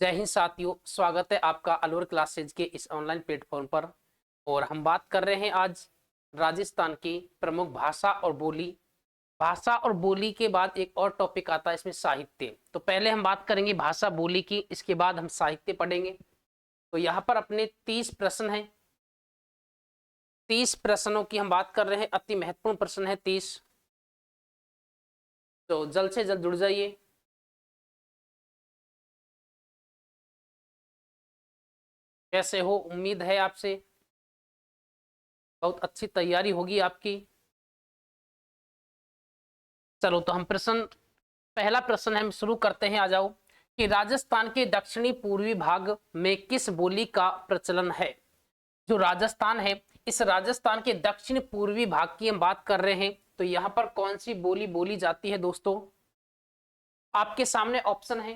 जय हिंद साथियों, स्वागत है आपका अलवर क्लासेज के इस ऑनलाइन प्लेटफॉर्म पर। और हम बात कर रहे हैं आज राजस्थान की प्रमुख भाषा और बोली। भाषा और बोली के बाद एक और टॉपिक आता है इसमें साहित्य। तो पहले हम बात करेंगे भाषा बोली की, इसके बाद हम साहित्य पढ़ेंगे। तो यहाँ पर अपने 30 प्रश्न हैं। 30 प्रश्नों की हम बात कर रहे हैं, अति महत्वपूर्ण प्रश्न है 30। तो जल्द से जल्द जुड़ जाइए। कैसे हो, उम्मीद है आपसे बहुत अच्छी तैयारी होगी आपकी। चलो तो हम पहला प्रश्न हम शुरू करते हैं, आ जाओ। कि राजस्थान के दक्षिणी पूर्वी भाग में किस बोली का प्रचलन है? जो राजस्थान है, इस राजस्थान के दक्षिण पूर्वी भाग की हम बात कर रहे हैं। तो यहाँ पर कौन सी बोली बोली जाती है दोस्तों? आपके सामने ऑप्शन है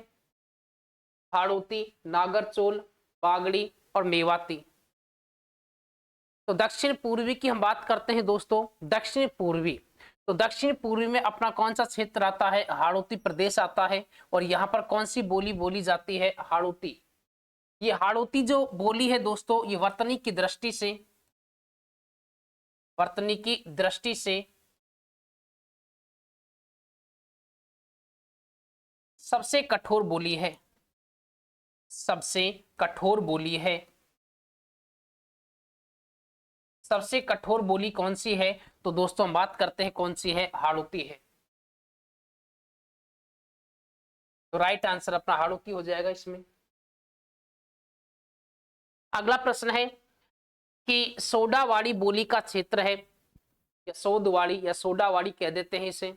हाड़ौती, नागरचोल, बागड़ी और मेवाती। तो दक्षिण पूर्वी की हम बात करते हैं दोस्तों, दक्षिण पूर्वी। तो दक्षिण पूर्वी में अपना कौन सा क्षेत्र आता है? हाड़ौती प्रदेश आता है। और यहाँ पर कौन सी बोली बोली जाती है? हाड़ौती। ये हाड़ौती जो बोली है दोस्तों, ये वर्तनी की दृष्टि से सबसे कठोर बोली है। सबसे कठोर बोली है। सबसे कठोर बोली कौन सी है? तो दोस्तों हम बात करते हैं कौन सी है? हाड़ौती है। तो राइट आंसर अपना हाड़ौती हो जाएगा इसमें। अगला प्रश्न है कि सोडावाड़ी बोली का क्षेत्र है, या सोदवाड़ी या सोडावाड़ी कह देते हैं इसे।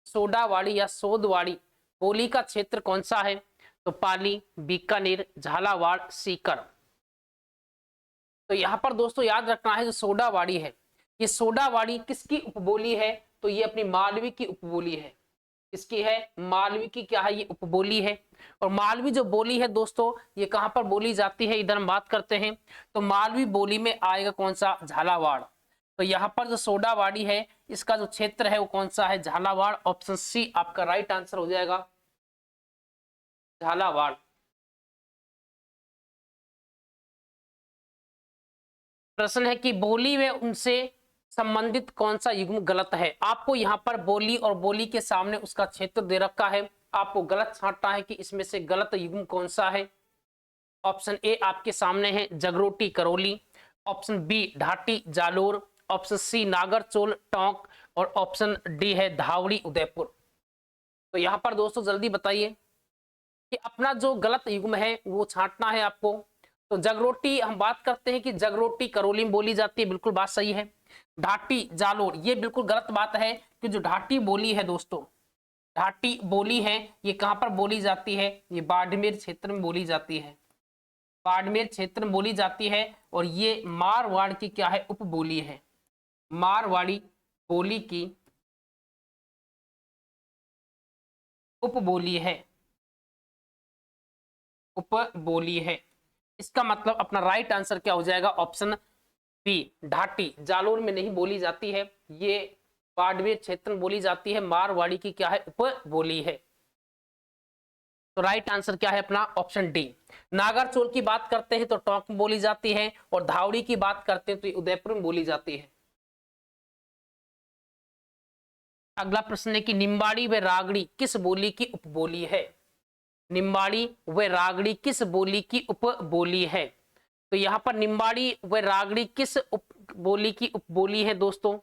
सोडावाड़ी या सोदवाड़ी बोली का क्षेत्र कौन सा है? तो पाली, बीकानेर, झालावाड़, सीकर। तो यहां पर दोस्तों याद रखना है, जो सोडावाड़ी है, ये सोडावाड़ी किसकी उपबोली है? तो ये अपनी मालवी की उपबोली है। किसकी है? मालवी की क्या है? ये उपबोली है। और मालवी जो बोली है दोस्तों, ये कहां पर बोली जाती है? इधर हम बात करते हैं। तो मालवी बोली में आएगा कौन सा? झालावाड़। तो यहाँ पर जो सोडावाड़ी है, इसका जो क्षेत्र है वो कौन सा है? झालावाड़। ऑप्शन सी आपका राइट आंसर हो जाएगा, झालावाड़। प्रश्न है कि बोली में उनसे संबंधित कौन सा युग्म गलत है? आपको यहाँ पर बोली और बोली के सामने उसका क्षेत्र दे रखा है, आपको गलत छांटना है कि इसमें से गलत युग्म कौन सा है। ऑप्शन ए आपके सामने है Jagroti Karauli, option B Dhati Jalore, option C Nagarchol Tonk, और ऑप्शन डी है धावड़ी उदयपुर। तो यहाँ पर दोस्तों जल्दी बताइए कि अपना जो गलत युग्म है वो छांटना है आपको। तो जगरोटी हम बात करते हैं कि जगरोटी करौली में बोली जाती है, बिल्कुल बात सही है। ढाटी जालोर ये बिल्कुल गलत बात है, कि जो ढाटी बोली है दोस्तों, ढाटी बोली है, ये कहां पर बोली जाती है? ये बाड़मेर क्षेत्र में बोली जाती है। बाड़मेर क्षेत्र में बोली जाती है। और ये मारवाड़ की क्या है? उपबोली है। मारवाड़ी बोली की उपबोली है। उपबोली है। इसका मतलब अपना राइट आंसर क्या हो जाएगा? ऑप्शन बी ढाटी जालोर में नहीं बोली जाती है, ये बाड़मेर क्षेत्र में बोली जाती है। मारवाड़ी की क्या है? उपबोली है। तो राइट आंसर क्या है अपना? Option D. नागरचोल की बात करते हैं तो टोंक में बोली जाती है, और धावड़ी की बात करते हैं तो ये उदयपुर में बोली जाती है। अगला प्रश्न है कि निम्बाड़ी व रागड़ी किस बोली की उपबोली है? निम्बाड़ी व रागड़ी किस बोली की उपबोली है? तो यहाँ पर निम्बाड़ी व रागड़ी किस बोली की उपबोली है दोस्तों?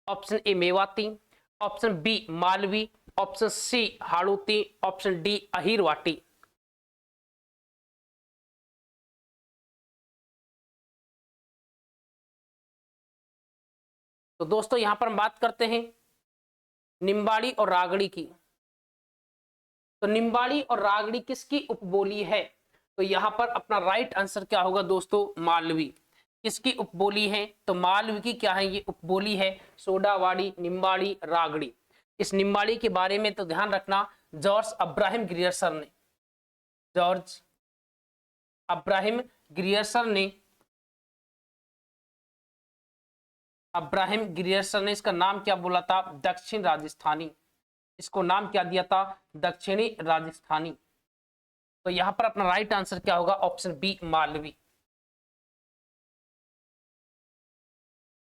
Option A Mewati, option B Malvi, option C Hadoti, option D Ahirwati. तो दोस्तों यहां पर हम बात करते हैं निम्बाड़ी और रागड़ी की। तो निम्बाड़ी और रागड़ी किसकी उपबोली है? तो यहां पर अपना राइट आंसर क्या होगा दोस्तों? मालवी। किसकी उपबोली है? तो मालवी की क्या है? ये उपबोली है। सोडावाड़ी, निम्बाड़ी, रागड़ी। इस निम्बाड़ी के बारे में तो ध्यान रखना, जॉर्ज अब्राहम ग्रियर्सन ने, जॉर्ज अब्राहम ग्रियर्सन ने, अब्राहम ग्रियर्सन ने इसका नाम क्या बोला था? दक्षिण राजस्थानी। इसको नाम क्या दिया था? दक्षिणी राजस्थानी। तो यहां पर अपना राइट आंसर क्या होगा, ऑप्शन बी मालवी।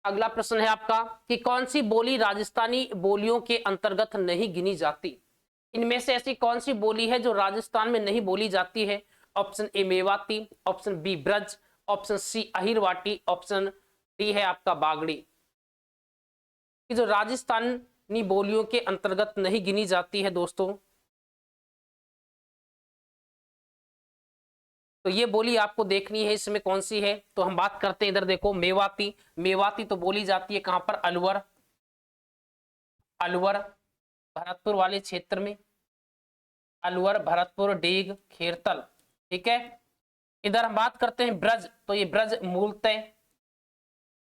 अगला प्रश्न है आपका कि कौन सी बोली राजस्थानी बोलियों के अंतर्गत नहीं गिनी जाती। इनमें से ऐसी कौन सी बोली है जो राजस्थान में नहीं बोली जाती है। Option A Mewati, option B Braj, option C Ahirwati, option D है आपका बागड़ी। कि जो राजस्थानी बोलियों के अंतर्गत नहीं गिनी जाती है दोस्तों, तो ये बोली आपको देखनी है इसमें कौन सी है। तो हम बात करते हैं, इधर देखो मेवाती। मेवाती तो बोली जाती है कहां पर, अलवर, अलवर भरतपुर वाले क्षेत्र में, अलवर भरतपुर डीग खेरतल, ठीक है। इधर हम बात करते हैं ब्रज, तो ये ब्रज मूलतः,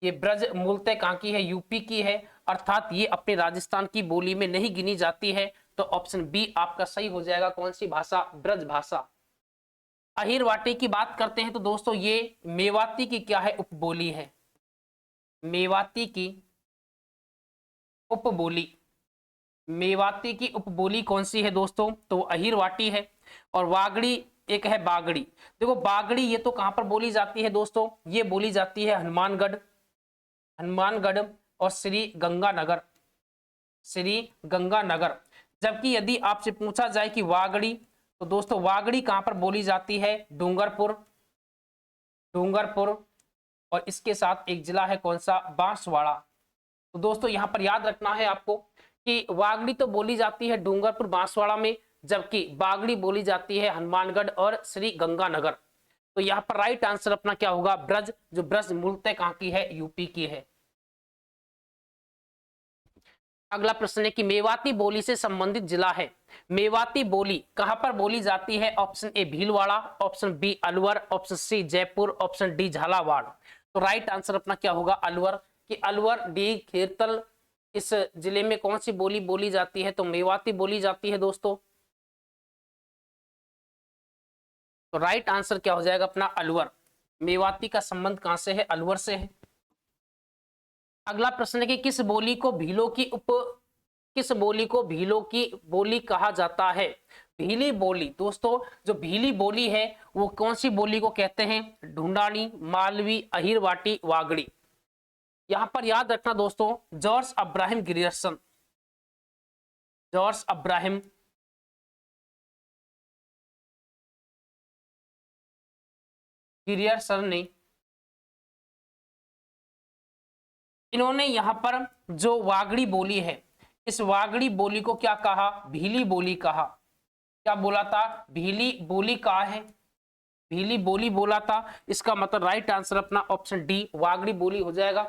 ये ब्रज मूलतः कहां की है, यूपी की है, अर्थात ये अपने राजस्थान की बोली में नहीं गिनी जाती है। तो ऑप्शन बी आपका सही हो जाएगा, कौन सी भाषा, ब्रज भाषा। अहिरवाटी की बात करते हैं तो दोस्तों ये मेवाती की क्या है, उपबोली है, मेवाती की उपबोली। मेवाती की उपबोली कौन सी है दोस्तों, तो अहिरवाटी है। और वागड़ी एक है बागड़ी। देखो बागड़ी ये तो कहां पर बोली जाती है दोस्तों, ये बोली जाती है हनुमानगढ़, हनुमानगढ़ और श्री गंगानगर, श्री गंगानगर। जबकि यदि आपसे पूछा जाए कि वागड़ी, तो दोस्तों वागड़ी कहां पर बोली जाती है, डूंगरपुर, डूंगरपुर। और इसके साथ एक जिला है कौन सा, बांसवाड़ा। तो दोस्तों यहां पर याद रखना है आपको कि वागड़ी तो बोली जाती है डूंगरपुर बांसवाड़ा में, जबकि बागड़ी बोली जाती है हनुमानगढ़ और श्री गंगानगर। तो यहाँ पर राइट आंसर अपना क्या होगा, ब्रज, जो ब्रज मूलतः कहां की है, यूपी की है। अगला प्रश्न है कि मेवाती बोली से संबंधित जिला है। मेवाती बोली कहां पर बोली जाती है, option A Bhilwara, option B Alwar, option C Jaipur, option D Jhalawar. तो राइट आंसर अपना क्या होगा, अलवर। कि अलवर डी खेरतल इस जिले में कौन सी बोली बोली जाती है, तो मेवाती बोली जाती है दोस्तों। तो राइट आंसर क्या हो जाएगा अपना, अलवर। मेवाती का संबंध कहां से है, अलवर से है। अगला प्रश्न है कि किस बोली को भीलों की किस बोली को भीलों की बोली कहा जाता है। भीली बोली दोस्तों, जो भीली बोली है वो कौन सी बोली को कहते हैं, ढूंढानी, मालवी, अहिरवाटी, वागड़ी। यहां पर याद रखना दोस्तों, George Abraham Grierson, George Abraham Grierson ने, इन्होंने यहां पर जो वागड़ी बोली है, इस वागड़ी बोली को क्या कहा, भीली बोली कहा। क्या बोला था, भीली बोली कहा है, भीली बोली बोला था। इसका मतलब राइट आंसर अपना ऑप्शन डी वागड़ी बोली हो जाएगा।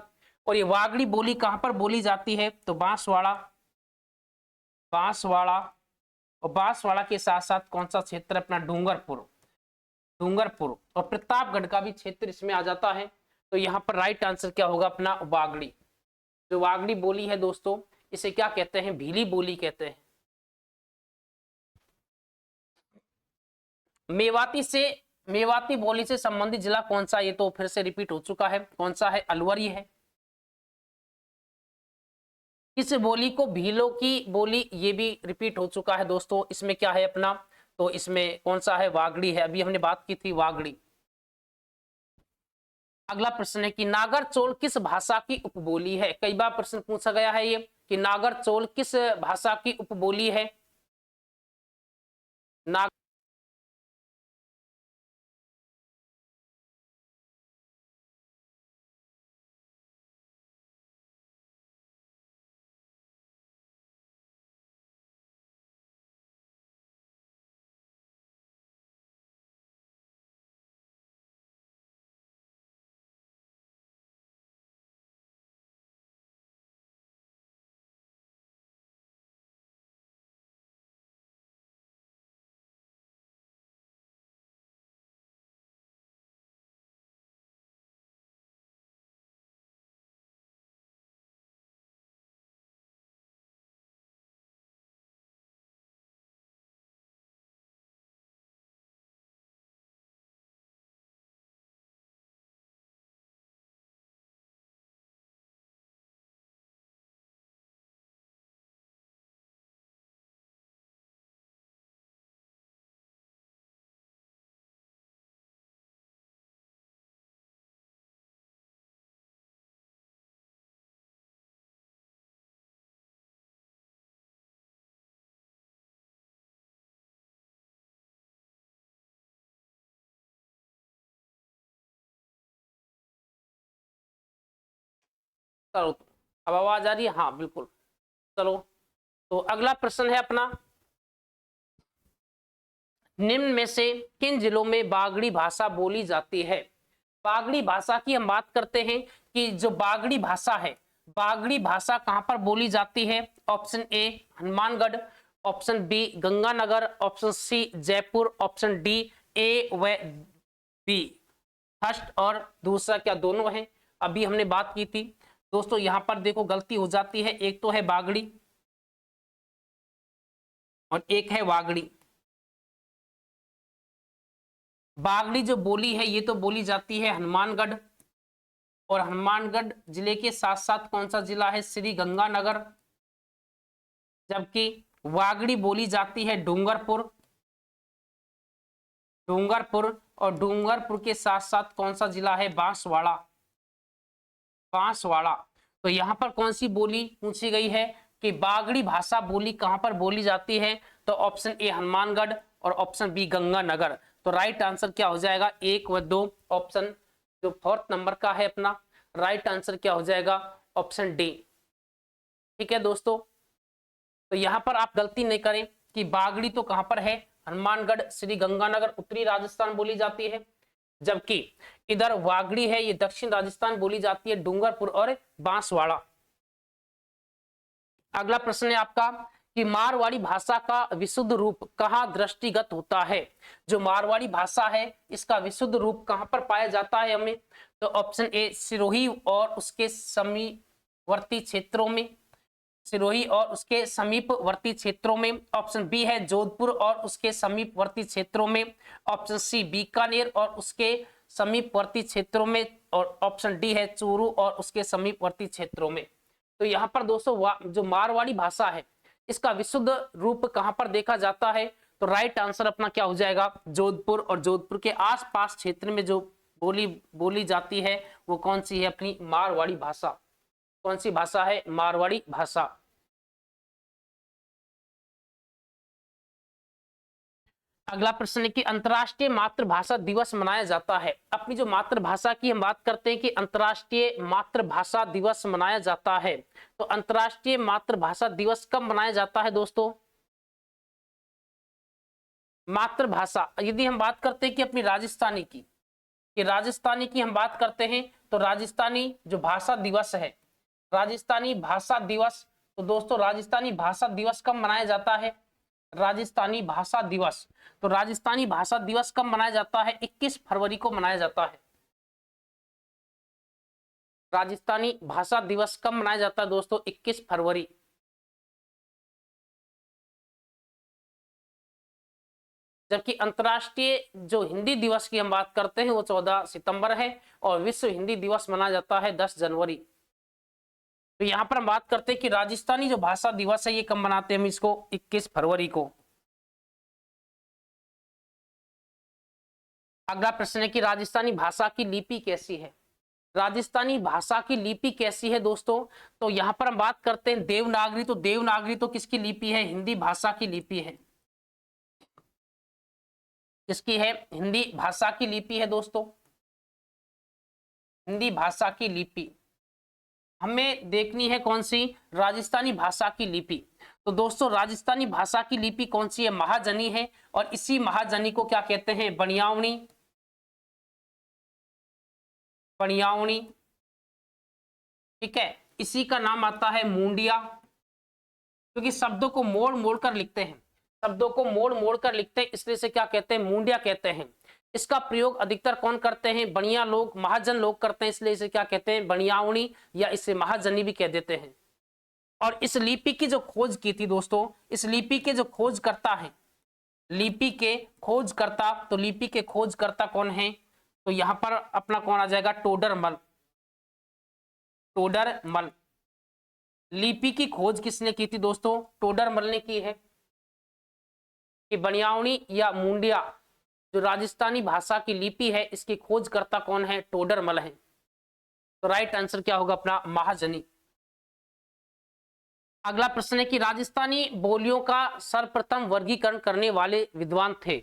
और ये वागड़ी बोली कहां पर बोली जाती है, तो बांसवाड़ा, बांसवाड़ा। और बांसवाड़ा के साथ साथ कौन सा क्षेत्र अपना, डूंगरपुर, डूंगरपुर और प्रतापगढ़ का भी क्षेत्र इसमें आ जाता है। तो यहाँ पर राइट आंसर क्या होगा अपना, वागड़ी। जो वागड़ी बोली है दोस्तों, इसे क्या कहते हैं, भीली बोली कहते हैं। मेवाती से, मेवाती बोली से संबंधित जिला कौन सा, ये तो फिर से रिपीट हो चुका है, कौन सा है, अलवर ही है। किस बोली को भीलों की बोली, ये भी रिपीट हो चुका है दोस्तों। इसमें क्या है अपना, तो इसमें कौन सा है, वागड़ी है, अभी हमने बात की थी वागड़ी। अगला प्रश्न है कि नागर चोल किस भाषा की उपबोली है। कई बार प्रश्न पूछा गया है ये कि नागर चोल किस भाषा की उपबोली है। नागर चलो अब आवाज आ रही है? हाँ बिल्कुल। चलो तो अगला प्रश्न है अपना, निम्न में से किन जिलों में बागड़ी भाषा बोली जाती है? बागड़ी भाषा की हम बात करते हैं कि जो बागड़ी भाषा है, बागड़ी भाषा कहां पर बोली जाती है? Option A Hanumangarh, option B Ganganagar, option C Jaipur, option D A व बी। फर्स्ट और दूसरा क्या दोनों हैं? अभी हमने बात की थी दोस्तों, यहां पर देखो गलती हो जाती है, एक तो है बागड़ी और एक है वागड़ी। बागड़ी जो बोली है ये तो बोली जाती है हनुमानगढ़, और हनुमानगढ़ जिले के साथ साथ कौन सा जिला है? श्री गंगानगर। जबकि वागड़ी बोली जाती है डूंगरपुर, डूंगरपुर, और डूंगरपुर के साथ साथ कौन सा जिला है? बांसवाड़ा, बांसवाड़ा। तो यहां पर कौन सी बोली पूछी गई है कि बागड़ी भाषा बोली कहां पर बोली जाती है? तो ऑप्शन ए हनुमानगढ़ और ऑप्शन बी गंगानगर। तो राइट आंसर क्या हो जाएगा? 1 व 2। ऑप्शन जो 4th नंबर का है अपना, राइट आंसर क्या हो जाएगा? Option D. ठीक है दोस्तों, तो यहां पर आप गलती नहीं करें कि बागड़ी तो कहां पर है? हनुमानगढ़, श्री गंगानगर उत्तरी राजस्थान बोली जाती है, जबकि इधर वागड़ी है ये दक्षिण राजस्थान बोली जाती है, डूंगरपुर और बांसवाड़ा। अगला प्रश्न है आपका कि मारवाड़ी भाषा का विशुद्ध रूप कहाँ दृष्टिगत होता है? जो मारवाड़ी भाषा है इसका विशुद्ध रूप कहां पर पाया जाता है हमें? तो ऑप्शन ए सिरोही और उसके समीपवर्ती क्षेत्रों में, सिरोही और उसके समीपवर्ती क्षेत्रों में। ऑप्शन बी है जोधपुर और उसके समीपवर्ती क्षेत्रों में। ऑप्शन सी बीकानेर और उसके समीपवर्ती क्षेत्रों में। और ऑप्शन डी है चूरू और उसके समीपवर्ती क्षेत्रों में। तो यहाँ पर दोस्तों जो मारवाड़ी भाषा है इसका विशुद्ध रूप कहां पर देखा जाता है? तो राइट आंसर अपना क्या हो जाएगा? जोधपुर, और जोधपुर के आसपास क्षेत्र में जो बोली जाती है वो कौन सी है? अपनी मारवाड़ी भाषा। कौन सी भाषा है? मारवाड़ी भाषा। अगला प्रश्न है कि अंतर्राष्ट्रीय मातृभाषा दिवस मनाया जाता है। अपनी जो मातृभाषा की हम बात करते हैं कि अंतर्राष्ट्रीय मातृभाषा दिवस मनाया जाता है, तो अंतर्राष्ट्रीय मातृभाषा दिवस कब मनाया जाता है दोस्तों? मातृभाषा यदि हम बात करते हैं कि अपनी राजस्थानी की, कि राजस्थानी की हम बात करते हैं तो राजस्थानी जो भाषा दिवस है, राजस्थानी भाषा दिवस, तो दोस्तों राजस्थानी भाषा दिवस कब मनाया जाता है? राजस्थानी भाषा दिवस, तो राजस्थानी भाषा दिवस कब मनाया जाता है? 21 फरवरी को मनाया जाता है। राजस्थानी भाषा दिवस कब मनाया जाता है दोस्तों? 21 फरवरी। जबकि अंतर्राष्ट्रीय जो हिंदी दिवस की हम बात करते हैं वो 14 सितंबर है, और विश्व हिंदी दिवस मनाया जाता है 10 जनवरी। तो यहां पर हम बात करते हैं कि राजस्थानी जो भाषा दिवस है ये कब मनाते हैं हम इसको? 21 फरवरी को। अगला प्रश्न है कि राजस्थानी भाषा की लिपि कैसी है? राजस्थानी भाषा की लिपि कैसी है दोस्तों? तो यहां पर हम बात करते हैं देवनागरी। तो देवनागरी तो किसकी लिपि है? हिंदी भाषा की लिपि है। किसकी है? हिंदी भाषा की लिपि है दोस्तों, हिंदी भाषा की लिपि हमें देखनी है। कौन सी? राजस्थानी भाषा की लिपि। तो दोस्तों राजस्थानी भाषा की लिपि कौन सी है? महाजनी है, और इसी महाजनी को क्या कहते हैं? बनियावनी, बनियावनी। ठीक है, इसी का नाम आता है मुंडिया, क्योंकि शब्दों को मोड़ मोड़ कर लिखते हैं, शब्दों को मोड़ मोड़ कर लिखते हैं, इसलिए से क्या कहते हैं? मुंडिया कहते हैं। इसका प्रयोग अधिकतर कौन करते हैं? बनिया लोग, महाजन लोग करते हैं, इसलिए इसे क्या कहते हैं? बनियावनी, या इसे महाजनी भी कह देते हैं। और इस लिपि की जो खोज की थी दोस्तों, इस लिपि के जो खोज करता है, लिपि के खोजकर्ता, तो लिपि के खोजकर्ता कौन है? तो यहां पर अपना कौन आ जाएगा? टोडरमल, टोडरमल। लिपि की खोज किसने की थी दोस्तों? टोडरमल ने की है। कि बनियावनी या मुंडिया जो राजस्थानी भाषा की लिपि है इसकी खोजकर्ता कौन है? टोडरमल है। तो राइट आंसर क्या होगा अपना? महाजनी। अगला प्रश्न है कि राजस्थानी बोलियों का सर्वप्रथम वर्गीकरण करने वाले विद्वान थे।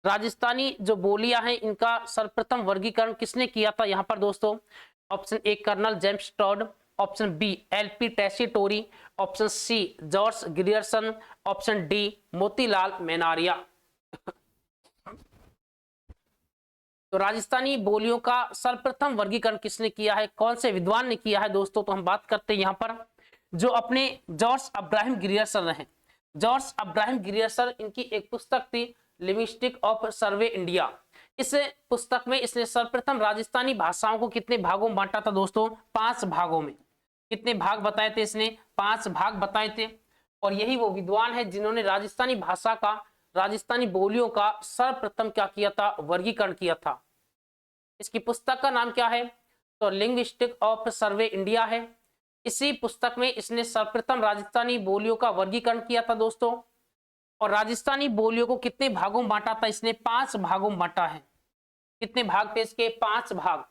राजस्थानी जो बोलियां हैं इनका सर्वप्रथम वर्गीकरण किसने किया था यहाँ पर दोस्तों? Option A colonel James Tod, option B LP Tessitori, option C George Grierson, option D Motilal Menaria. तो राजस्थानी बोलियों का सर्वप्रथम वर्गीकरण किसने किया है, कौन से विद्वान ने किया है दोस्तों? तो हम बात करते हैं यहाँ पर जो अपने जॉर्ज अब्राहम ग्रियर्सन हैं। जॉर्ज अब्राहम ग्रियर्सन, इनकी एक पुस्तक थी लिंग्विस्टिक ऑफ सर्वे इंडिया। इस पुस्तक में इसने सर्वप्रथम राजस्थानी भाषाओं को कितने भागों में बांटा था दोस्तों? 5 भागों में। कितने भाग बताए थे इसने? 5 भाग बताए थे। और यही वो विद्वान है जिन्होंने राजस्थानी भाषा का, राजस्थानी बोलियों का सर्वप्रथम क्या किया था? वर्गीकरण किया था। इसकी पुस्तक का नाम क्या है? तो लिंग्विस्टिक ऑफ सर्वे इंडिया है। इसी पुस्तक में इसने सर्वप्रथम राजस्थानी बोलियों का वर्गीकरण किया था दोस्तों। और राजस्थानी बोलियों को कितने भागों में बांटा था? इसने 5 भागों में बांटा है। कितने भाग थे इसके? 5 भाग।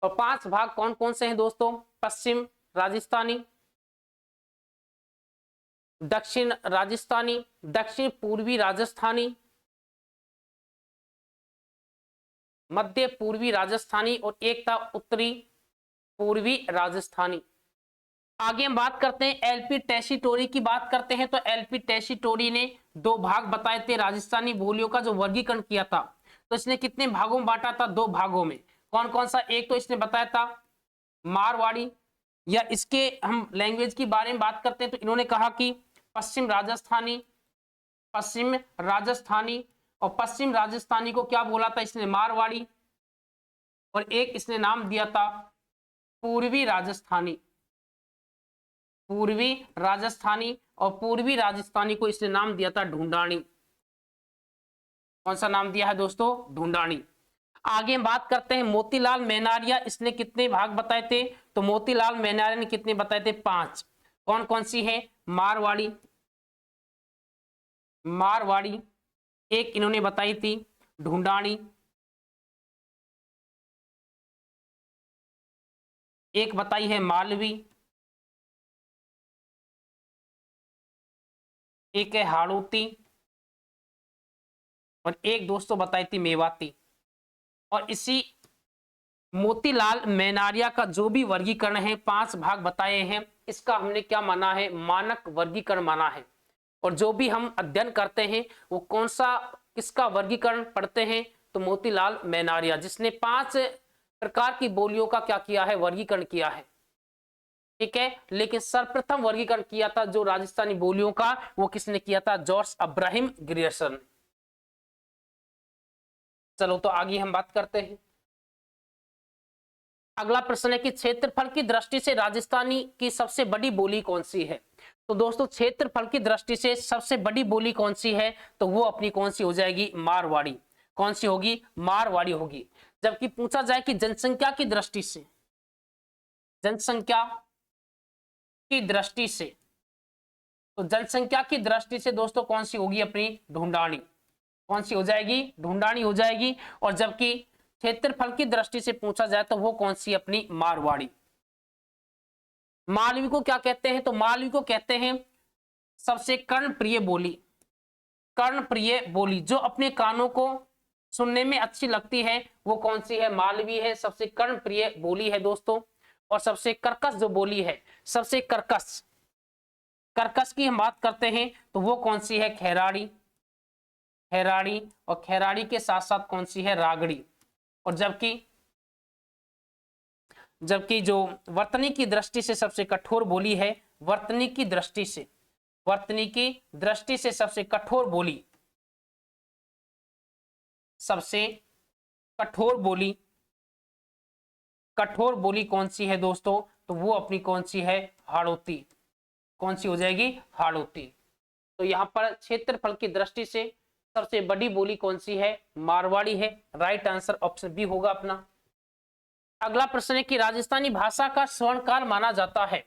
और 5 भाग कौन कौन से हैं दोस्तों? पश्चिम राजस्थानी, दक्षिण राजस्थानी, दक्षिण पूर्वी राजस्थानी, मध्य पूर्वी राजस्थानी और एक था उत्तरी पूर्वी राजस्थानी। आगे हम बात करते हैं एलपी टेसीटोरी की बात करते हैं। तो एलपी टेसीटोरी ने 2 भाग बताए थे राजस्थानी बोलियों का जो वर्गीकरण किया था। तो इसने कितने भागों में बांटा था? 2 भागों में। कौन कौन सा? एक तो इसने बताया था मारवाड़ी, या इसके हम लैंग्वेज की बारे में बात करते हैं तो इन्होंने कहा कि पश्चिम राजस्थानी, पश्चिम राजस्थानी, और पश्चिम राजस्थानी को क्या बोला था इसने? मारवाड़ी। और एक इसने नाम दिया था पूर्वी राजस्थानी, पूर्वी राजस्थानी, और पूर्वी राजस्थानी को इसने नाम दिया था ढूंढानी। कौन सा नाम दिया है दोस्तों? ढूंढानी। आगे हम बात करते हैं मोतीलाल मेनारिया, इसने कितने भाग बताए थे? तो मोतीलाल मेनारिया ने कितने बताए थे? 5। कौन कौन सी है? मारवाड़ी, मारवाड़ी, एक इन्होंने बताई थी ढूंढानी, एक बताई है मालवी, एक है हाड़ौती, और एक दोस्तों बताई थी मेवाती। और इसी मोतीलाल मेनारिया का जो भी वर्गीकरण है, 5 भाग बताए हैं, इसका हमने क्या माना है? मानक वर्गीकरण माना है। और जो भी हम अध्ययन करते हैं वो कौन सा, किसका वर्गीकरण पढ़ते हैं? तो मोतीलाल मेनारिया, जिसने 5 प्रकार की बोलियों का क्या किया है? वर्गीकरण किया है। ठीक है, लेकिन सर्वप्रथम वर्गीकरण किया था जो राजस्थानी बोलियों का, वो किसने किया था? George Abraham Grierson. चलो तो आगे हम बात करते हैं। अगला प्रश्न है कि क्षेत्रफल की दृष्टि से राजस्थानी की सबसे बड़ी बोली कौन सी है? तो दोस्तों क्षेत्रफल की दृष्टि से सबसे बड़ी बोली कौन सी है? तो वो अपनी कौन सी हो जाएगी? मारवाड़ी। कौन सी होगी? मारवाड़ी होगी। जबकि पूछा जाए कि जनसंख्या की दृष्टि से, जनसंख्या की दृष्टि से, तो जनसंख्या की दृष्टि से दोस्तों कौन सी होगी? अपनी ढूंढानी। कौन सी हो जाएगी? ढूंढानी हो जाएगी। और जबकि क्षेत्रफल की दृष्टि से पूछा जाए तो वो कौन सी? अपनी मारवाड़ी। मालवी को क्या कहते हैं? तो मालवी को कहते हैं सबसे कर्णप्रिय बोली। कर्णप्रिय बोली जो अपने कानों को सुनने में अच्छी लगती है वो कौन सी है? मालवी है, सबसे कर्णप्रिय बोली है दोस्तों। और सबसे कर्कश जो बोली है, सबसे कर्कश, कर्कश की हम बात करते हैं तो वो कौन सी है? खैराड़ी। खैराड़ी, और खैराड़ी के साथ साथ कौन सी है? रागड़ी। और जबकि जो वर्तनी की दृष्टि से सबसे कठोर बोली है, वर्तनी की दृष्टि से, वर्तनी की दृष्टि से सबसे कठोर बोली, सबसे कठोर बोली, कठोर बोली कौन सी है दोस्तों? तो वो अपनी कौन सी है? हाड़ौती। कौन सी हो जाएगी? हाड़ौती। तो यहाँ पर क्षेत्रफल की दृष्टि से सबसे बड़ी बोली कौन सी है? मारवाड़ी है। राइट आंसर ऑप्शन बी होगा अपना। अगला प्रश्न है कि राजस्थानी भाषा का स्वर्णकाल माना जाता है,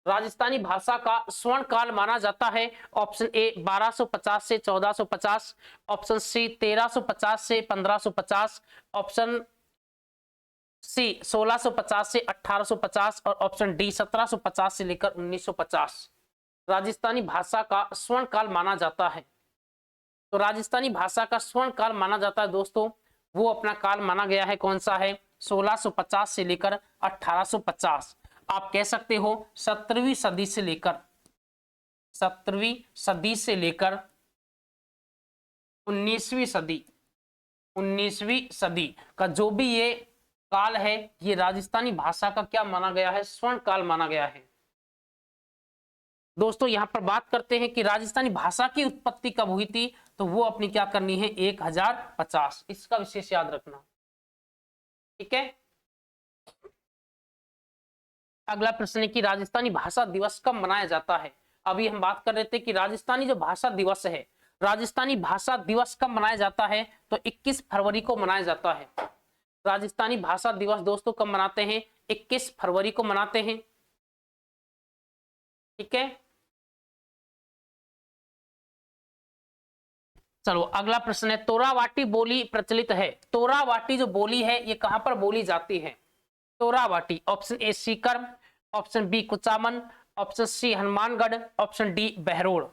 राजस्थानी भाषा का स्वर्णकाल माना जाता है। ऑप्शन ए 1250 से 1450, ऑप्शन सी 1350 से 1550, ऑप्शन सी 1650 से 1850, और ऑप्शन डी 1750 से लेकर 1950 राजस्थानी भाषा का स्वर्णकाल माना जाता है। तो राजस्थानी भाषा का स्वर्णकाल माना जाता है दोस्तों, वो अपना काल माना गया है कौन सा है? 1650 से लेकर 1850। आप कह सकते हो 17वीं सदी से लेकर 17वीं सदी से लेकर 19वीं सदी 19वीं सदी का जो भी ये काल है, ये राजस्थानी भाषा का क्या माना गया है, स्वर्ण काल माना गया है। दोस्तों यहां पर बात करते हैं कि राजस्थानी भाषा की उत्पत्ति कब हुई थी, तो वो अपनी क्या करनी है 1050, इसका विशेष याद रखना। ठीक है, अगला प्रश्न है कि राजस्थानी भाषा दिवस कब मनाया जाता है। अभी हम बात कर रहे थे कि राजस्थानी जो भाषा दिवस है, राजस्थानी भाषा दिवस कब मनाया जाता है, तो 21 फरवरी को मनाया जाता है। राजस्थानी भाषा दिवस दोस्तों कब मनाते हैं, 21 फरवरी को मनाते हैं। ठीक है, चलो अगला प्रश्न है, तोरावाटी बोली प्रचलित है। तोरावाटी जो बोली है ये कहां पर बोली जाती है, Torawati. Option A Sikar, option B Kuchaman, option C Hanumangarh, option D Behror.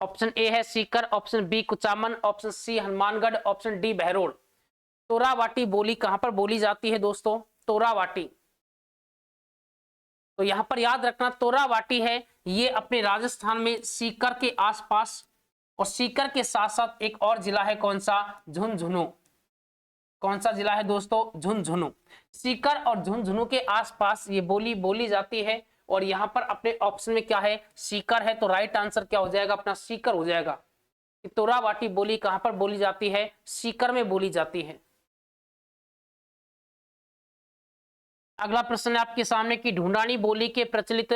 Option A है Sikar, option B Kuchaman, option C Hanumangarh, option D Behror. Torawati बोली कहां पर बोली जाती है दोस्तों, तोरावाटी। तो यहां पर याद रखना तोरावाटी है ये अपने राजस्थान में सीकर के आसपास, और सीकर के साथ साथ एक और जिला है, कौन सा, झुंझुनू। कौन सा जिला है दोस्तों, झुंझुनू। सीकर और झुंझुनू के आसपास ये बोली बोली जाती है, और यहां पर अपने ऑप्शन में क्या है, सीकर है, तो राइट आंसर क्या हो जाएगा अपना, सीकर हो जाएगा। तोरावाटी बोली कहां पर बोली जाती है, सीकर में बोली जाती है। अगला प्रश्न है आपके सामने कि ढूंढानी बोली के प्रचलित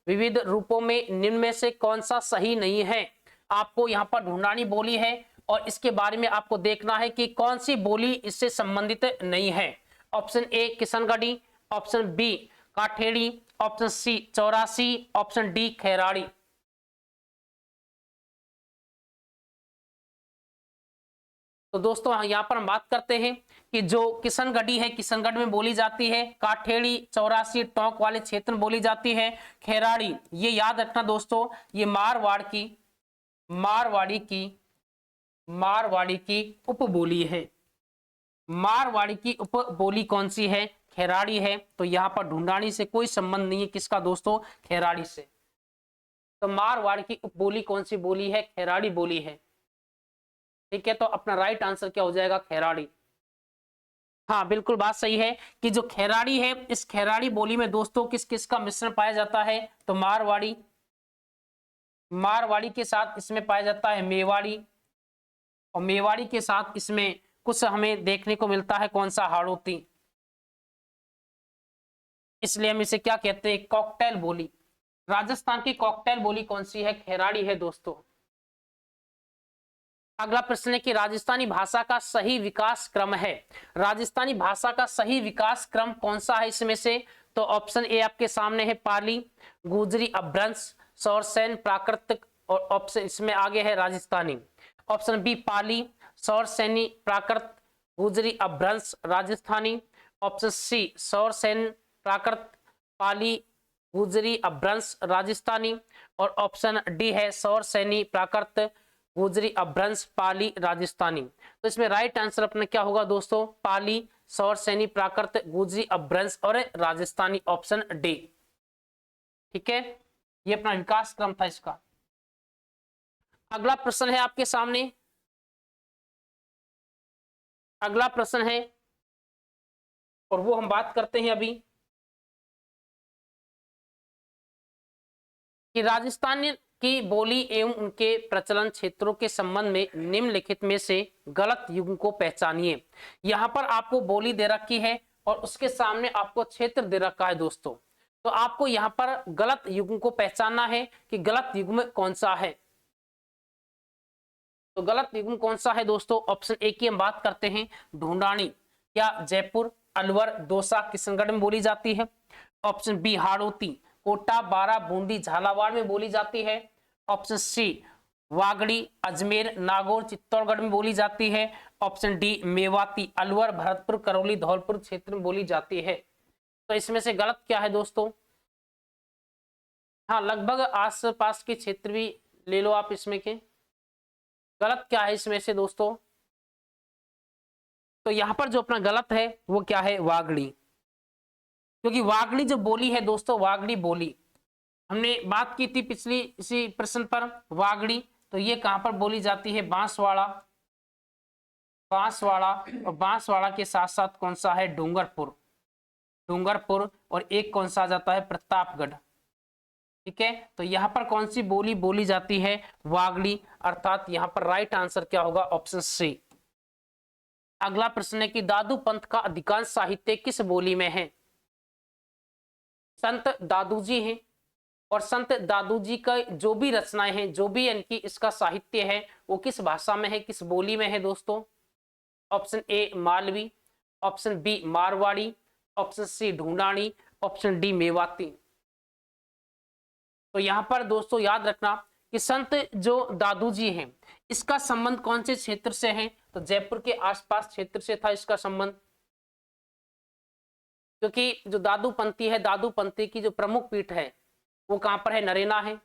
विविध रूपों में निम्न में से कौन सा सही नहीं है। आपको यहाँ पर ढूंढानी बोली है और इसके बारे में आपको देखना है कि कौन सी बोली इससे संबंधित नहीं है। Option A Kishangarhi, option B Kathedi, option C Chaurasi, option D खैराड़ी। तो दोस्तों यहाँ पर हम बात करते हैं कि जो किशनगढ़ी है, किशनगढ़ में बोली जाती है। काठेड़ी, चौरासी, टोंक वाले क्षेत्र में बोली जाती है। खैराड़ी, ये याद रखना दोस्तों, ये मारवाड़ी की उपबोली है। मारवाड़ी की उपबोली कौन सी है, खैराड़ी है। तो यहाँ पर ढूंढानी से कोई संबंध नहीं है, किसका दोस्तों, खैराड़ी से। तो मारवाड़ी की उपबोली कौन सी बोली है, खैराड़ी बोली है। ठीक है, तो अपना राइट आंसर क्या हो जाएगा, खैराड़ी। हाँ बिल्कुल बात सही है कि जो खैराड़ी है, इस खैराड़ी बोली में दोस्तों किस किस का मिश्रण पाया जाता है, तो मारवाड़ी के साथ इसमें पाया जाता है मेवाड़ी, और मेवाड़ी के साथ इसमें कुछ हमें देखने को मिलता है, कौन सा, हाड़ौती। इसलिए हम इसे क्या कहते हैं, कॉकटेल बोली। राजस्थान की कॉकटेल बोली कौन सी है, खैराड़ी है दोस्तों। अगला प्रश्न है कि राजस्थानी भाषा का सही विकास क्रम है। राजस्थानी भाषा का सही विकास क्रम कौन सा है इसमें से, तो ऑप्शन ए आपके सामने है पाली, गुजरी, अपभ्रंश, सौरसेन, प्राकृतिक, और ऑप्शन इसमें आगे है राजस्थानी। ऑप्शन बी पाली, सौरसेनी, प्राकृत, गुजरी, अपभ्रंश, राजस्थानी। ऑप्शन सी सौरसेन, प्राकृत, पाली, गुजरी, अपभ्रंश, राजस्थानी। और ऑप्शन डी है सौरसेनी, प्राकृत, गुजरी, अपभ्रंश, पाली, राजस्थानी। तो इसमें राइट आंसर अपना क्या होगा दोस्तों, पाली, सौरसेनी, प्राकृत, गुजरी, अपभ्रंश और राजस्थानी, ऑप्शन डी। ठीक है, ये अपना विकास क्रम था इसका। अगला प्रश्न है आपके सामने, अगला प्रश्न है और वो हम बात करते हैं अभी कि राजस्थान की बोली एवं उनके प्रचलन क्षेत्रों के संबंध में निम्नलिखित में से गलत युग्म को पहचानिए। यहां पर आपको बोली दे रखी है और उसके सामने आपको क्षेत्र दे रखा है दोस्तों। तो आपको यहां पर गलत युग्म को पहचानना है कि गलत युग्म कौन सा है। तो गलत युग्म कौन सा है दोस्तों, ऑप्शन ए की हम बात करते हैं, ढूंढानी क्या जयपुर, अलवर, दौसा, किशनगढ़ में बोली जाती है। ऑप्शन बी हाड़ौती, कोटा, बारा, बूंदी, झालावाड़ में बोली जाती है। ऑप्शन सी वागड़ी, अजमेर, नागौर, चित्तौड़गढ़ में बोली जाती है। ऑप्शन डी मेवाती, अलवर, भरतपुर, करौली, धौलपुर क्षेत्र में बोली जाती है। तो इसमें से गलत क्या है दोस्तों, हाँ लगभग आस पास के क्षेत्र भी ले लो आप इसमें के। गलत क्या है इसमें से दोस्तों, तो यहां पर जो अपना गलत है वो क्या है, वागड़ी। क्योंकि वागड़ी जो बोली है दोस्तों, वागड़ी बोली हमने बात की थी पिछली इसी प्रश्न पर, वागड़ी तो ये कहां पर बोली जाती है, बांसवाड़ा, बांसवाड़ा, और बांसवाड़ा के साथ साथ कौन सा है, डूंगरपुर, डूंगरपुर, और एक कौन सा आ जाता है, प्रतापगढ़। ठीक है, तो यहां पर कौन सी बोली बोली जाती है, वागड़ी, अर्थात यहां पर राइट आंसर क्या होगा, ऑप्शन सी। अगला प्रश्न है कि दादू पंथ का अधिकांश साहित्य किस बोली में है। संत दादू जी हैं, और संत दादू जी का जो भी रचनाएं हैं, जो भी इनकी इसका साहित्य है, वो किस भाषा में है, किस बोली में है दोस्तों। Option A Malvi, option B Marwari, option C Dhundhani, option D Mewati. तो यहां पर दोस्तों याद रखना कि संत जो दादू जी हैं, इसका संबंध कौन से क्षेत्र से है, तो जयपुर के आसपास क्षेत्र से था इसका संबंध, क्योंकि जो दादू पंथी है, दादू पंथी की जो प्रमुख पीठ है वो कहां पर है, नरेना है।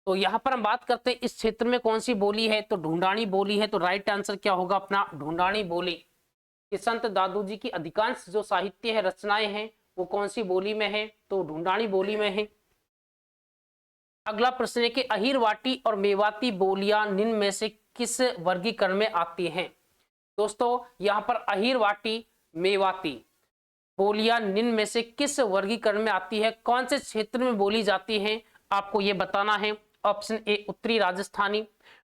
तो यहां पर हम बात करते हैं इस क्षेत्र में कौन सी बोली है, तो ढूंढानी बोली है। तो राइट आंसर क्या होगा अपना, ढूंढानी बोली। कि संत दादू जी की अधिकांश जो साहित्य है, रचनाएं हैं, वो कौन सी बोली में है, तो ढूंढानी बोली में है। अगला प्रश्न है कि अहिरवाटी और मेवाती बोलियां निम्न में से किस वर्गीकरण में आती हैं। दोस्तों यहाँ पर अहिरवाटी मेवाती बोलियां निम्न में से किस वर्गीकरण में आती है, कौन से क्षेत्र में बोली जाती हैं, आपको ये बताना है। ऑप्शन ए उत्तरी राजस्थानी,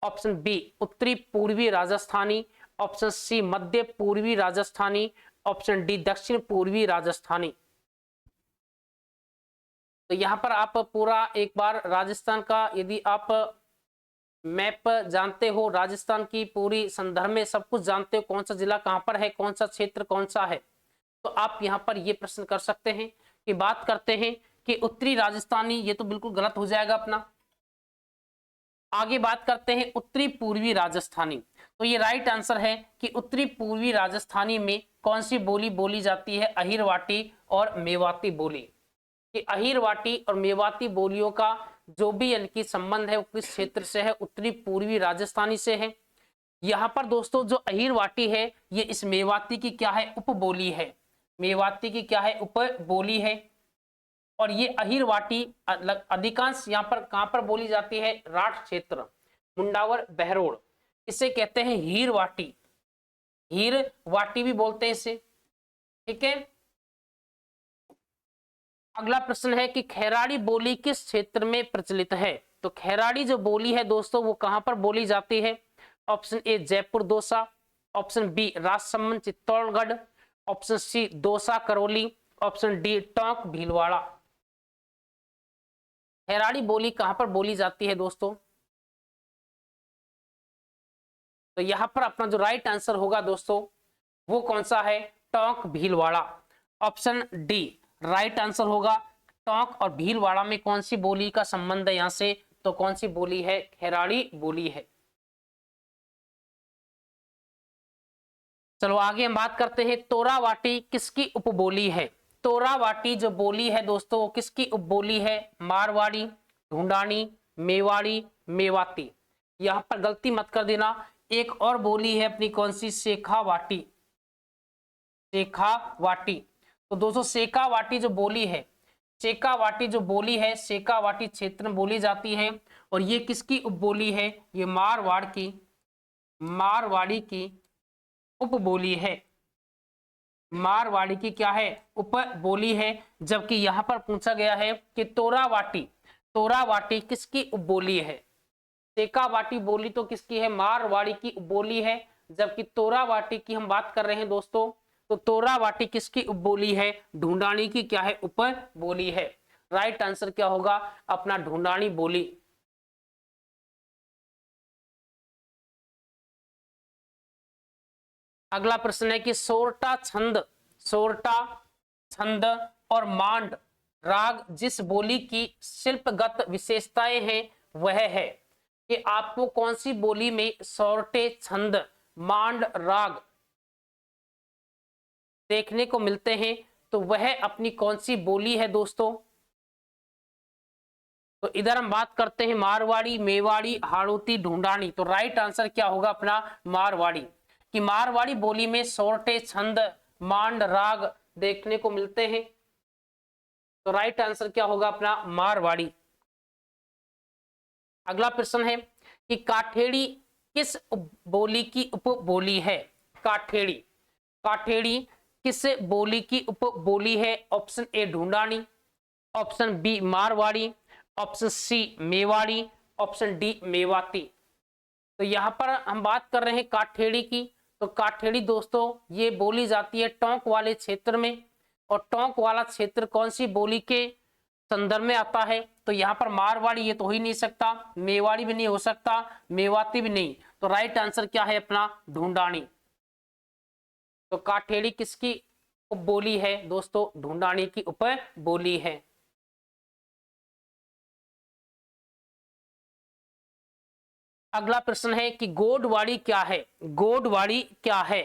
ऑप्शन बी उत्तरी पूर्वी राजस्थानी, ऑप्शन सी मध्य पूर्वी राजस्थानी, ऑप्शन डी दक्षिण पूर्वी राजस्थानी। तो यहाँ पर आप पूरा एक बार राजस्थान का, यदि आप मैप जानते हो, राजस्थान की पूरी संदर्भ में सब कुछ जानते हो, कौन सा जिला कहाँ पर है, कौन सा क्षेत्र कौन सा है, तो आप यहाँ पर ये प्रश्न कर सकते हैं। कि बात करते हैं कि उत्तरी राजस्थानी, ये तो बिल्कुल गलत हो जाएगा अपना। आगे बात करते हैं उत्तरी पूर्वी राजस्थानी, तो ये राइट आंसर है कि उत्तरी पूर्वी राजस्थानी में कौन सी बोली बोली जाती है, अहिरवाटी और मेवाती बोली। कि अहिरवाटी और मेवाती बोलियों का जो भी इनकी संबंध है वो किस क्षेत्र से है, उत्तरी पूर्वी राजस्थानी से है। यहाँ पर दोस्तों जो अहिरवाटी है, ये इस मेवाती की क्या है, उपबोली है, मेवाती की क्या है, उपबोली है। और ये अहिरवाटी अधिकांश यहाँ पर कहां पर बोली जाती है, राठ क्षेत्र, मुंडावर बहरोड, इसे कहते हैं हीरवाटी, हीरवाटी भी बोलते हैं इसे। ठीक है, अगला प्रश्न है कि खैराड़ी बोली किस क्षेत्र में प्रचलित है। तो खैराड़ी जो बोली है दोस्तों, वो कहां पर बोली जाती है। Option A Jaipur Dausa, option B Rajsamand Chittorgarh, option C Dausa Karauli, option D Tonk Bhilwara. Khairari बोली कहां पर बोली जाती है दोस्तों, तो यहां पर अपना जो राइट आंसर होगा दोस्तों वो कौन सा है, Tonk Bhilwara. Option D right answer होगा। टोंक और भीलवाड़ा में कौन सी बोली का संबंध है यहां से, तो कौन सी बोली है, खैराड़ी बोली है। चलो आगे हम बात करते हैं तोरावाटी किसकी उपबोली है। तोरावाटी जो बोली है दोस्तों वो किसकी उपबोली है, मारवाड़ी, ढूंढानी, मेवाड़ी, मेवाती। यहां पर गलती मत कर देना, एक और बोली है अपनी कौन सी, शेखावाटी, शेखावाटी। तो दोस्तों शेखावाटी जो बोली है, शेखावाटी जो बोली है, शेखावाटी क्षेत्र में बोली जाती है। और ये किसकी उपबोली है, ये मारवाड़ की, मारवाड़ी की उपबोली है, मारवाड़ी की क्या है, उपबोली है। जबकि यहां पर पूछा गया है कि तोरावाटी, तोरावाटी किसकी उपबोली है। शेखावाटी बोली तो किसकी है, मारवाड़ी की उपबोली है। जबकि तोरावाटी की हम बात कर रहे हैं दोस्तों, तो तोरावाटी किसकी उपबोली है, ढूंढानी की क्या है, उपबोली है। राइट आंसर क्या होगा अपना, ढूंढानी बोली। अगला प्रश्न है कि सोरठा छंद, सोरठा छंद और मांड राग जिस बोली की शिल्पगत विशेषताएं हैं वह है। कि आपको कौन सी बोली में सोरठे छंद, मांड राग देखने को मिलते हैं, तो वह अपनी कौन सी बोली है दोस्तों। तो इधर हम बात करते हैं मारवाड़ी, मेवाड़ी, हाड़ौती, ढूंढानी। तो राइट आंसर क्या होगा अपना, मारवाड़ी। कि मारवाड़ी बोली में सोरठे छंद, मांड राग देखने को मिलते हैं। तो राइट आंसर क्या होगा अपना मारवाड़ी। अगला प्रश्न है कि काठेड़ी किस बोली की उपबोली है? काठेड़ी, काठेड़ी किस बोली की उपबोली है? Option A Dhundhani, option B Marwari, option C Mewari, option D Mewati. तो यहाँ पर हम बात कर रहे हैं काठेड़ी की। तो काठेड़ी दोस्तों ये बोली जाती है टोंक वाले क्षेत्र में, और टोंक वाला क्षेत्र कौन सी बोली के संदर्भ में आता है? तो यहाँ पर मारवाड़ी ये तो हो ही नहीं सकता, मेवाड़ी भी नहीं हो सकता, मेवाती भी नहीं। तो राइट आंसर क्या है अपना ढूंढानी। तो काठेड़ी किसकी उपबोली है दोस्तों? ढूंढानी की उपबोली है। अगला प्रश्न है कि गोडवाड़ी क्या है? गोडवाड़ी क्या है?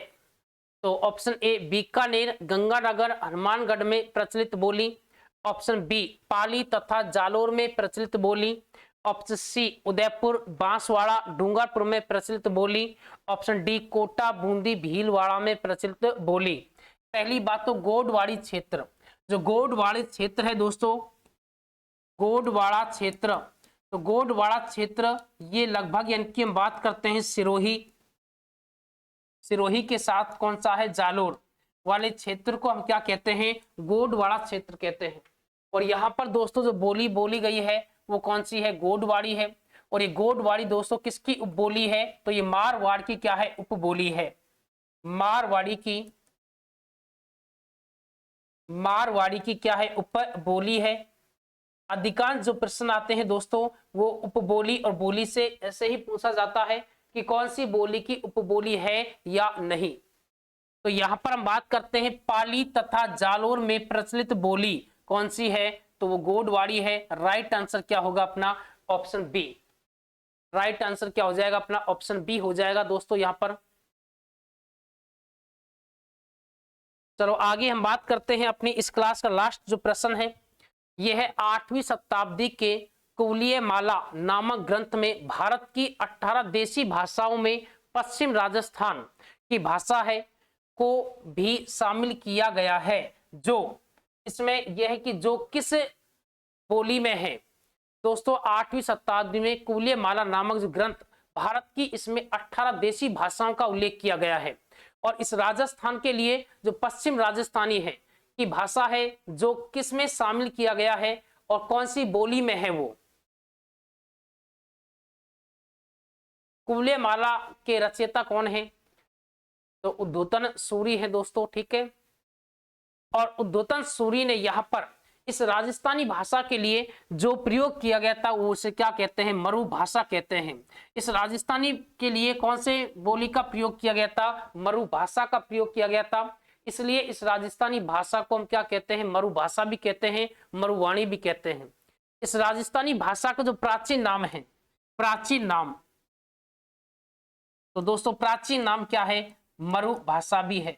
तो ऑप्शन ए बीकानेर, गंगानगर, हनुमानगढ़ में प्रचलित बोली, ऑप्शन बी पाली तथा जालोर में प्रचलित बोली, ऑप्शन सी उदयपुर, बांसवाड़ा, डूंगरपुर में प्रचलित बोली, ऑप्शन डी कोटा, बूंदी, भीलवाड़ा में प्रचलित बोली। पहली बात तो गोडवाड़ी क्षेत्र, जो गोडवाड़ी क्षेत्र है दोस्तों, गोडवाड़ा क्षेत्र, तो गोडवाड़ा क्षेत्र ये लगभग यानी कि हम बात करते हैं सिरोही, सिरोही के साथ कौन सा है जालोर वाले क्षेत्र को हम क्या कहते हैं? गोडवाड़ा क्षेत्र कहते हैं। और यहाँ पर दोस्तों जो बोली बोली गई है वो कौन सी है? गोडवाड़ी है। और ये गोडवाड़ी दोस्तों किसकी उपबोली है? तो ये मारवाड़ की क्या है? उपबोली है। मारवाड़ी की, मारवाड़ी की क्या है? उपबोली है। अधिकांश जो प्रश्न आते हैं दोस्तों वो उपबोली और बोली से ऐसे ही पूछा जाता है कि कौन सी बोली की उपबोली है या नहीं। तो यहां पर हम बात करते हैं पाली तथा जालोर में प्रचलित बोली कौन सी है? तो वो गोडवाड़ी है। राइट आंसर क्या होगा अपना? Option B. राइट आंसर क्या हो जाएगा अपना? ऑप्शन बी हो जाएगा दोस्तों यहां पर। चलो आगे हम बात करते हैं अपनी इस क्लास का लास्ट जो प्रश्न है यह है 8वीं शताब्दी के कुवलीय माला नामक ग्रंथ में भारत की 18 देशी भाषाओं में पश्चिम राजस्थान की भाषा है को भी शामिल किया गया है। जो इसमें यह है कि जो किस बोली में है दोस्तों? 8वीं शताब्दी में कुवलीय माला नामक जो ग्रंथ भारत की, इसमें 18 देशी भाषाओं का उल्लेख किया गया है। और इस राजस्थान के लिए जो पश्चिम राजस्थानी है की भाषा है जो किस में शामिल किया गया है और कौन सी बोली में है? वो कुवलीय माला के रचयिता कौन है? तो उद्योतन सूरी है दोस्तों, ठीक है। और उद्योतन सूरी ने यहाँ पर इस राजस्थानी भाषा के लिए जो प्रयोग किया गया था वो उसे क्या कहते हैं? मरु भाषा कहते हैं। इस राजस्थानी के लिए कौन से बोली का प्रयोग किया गया था? मरु भाषा का प्रयोग किया गया था। इसलिए इस राजस्थानी भाषा को हम क्या कहते हैं? मरु भाषा भी कहते हैं, मरुवाणी भी कहते हैं। इस राजस्थानी भाषा का जो प्राचीन नाम है, प्राचीन नाम, तो दोस्तों प्राचीन नाम क्या है? मरु भाषा भी है,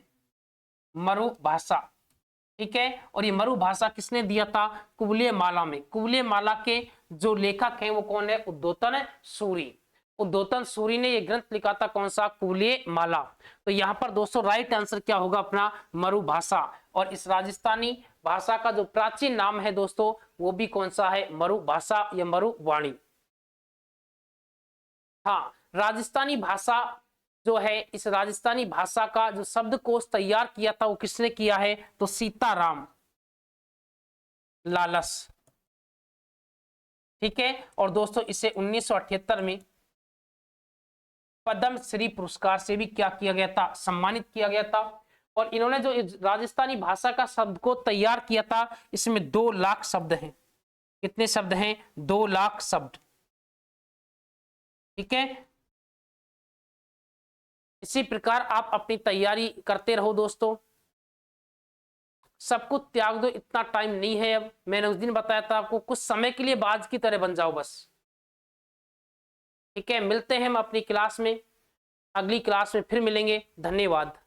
मरु भाषा, ठीक है। और ये मरु भाषा किसने दिया था? कुवलीय माला में। कुवलीय माला के जो लेखक हैं वो कौन है? उद्योतन सूरी। उद्योतन सूरी ने ये ग्रंथ लिखा था, कौन सा? कुवलीय माला। तो यहाँ पर दोस्तों राइट आंसर क्या होगा अपना? मरु भाषा। और इस राजस्थानी भाषा का जो प्राचीन नाम है दोस्तों वो भी कौन सा है? मरु भाषा या मरुवाणी। हाँ, राजस्थानी भाषा जो है, इस राजस्थानी भाषा का जो शब्दकोश तैयार किया था वो किसने किया है? तो सीताराम लालस, ठीक है। और दोस्तों इसे 1978 में पद्म श्री पुरस्कार से भी क्या किया गया था? सम्मानित किया गया था। और इन्होंने जो राजस्थानी भाषा का शब्द को तैयार किया था इसमें 2 लाख शब्द हैं। कितने शब्द हैं? 2 लाख शब्द, ठीक है। इसी प्रकार आप अपनी तैयारी करते रहो दोस्तों, सब कुछ त्याग दो, इतना टाइम नहीं है। अब मैंने उस दिन बताया था आपको, कुछ समय के लिए बाज की तरह बन जाओ बस, ठीक है। मिलते हैं हम अपनी क्लास में, अगली क्लास में फिर मिलेंगे। धन्यवाद।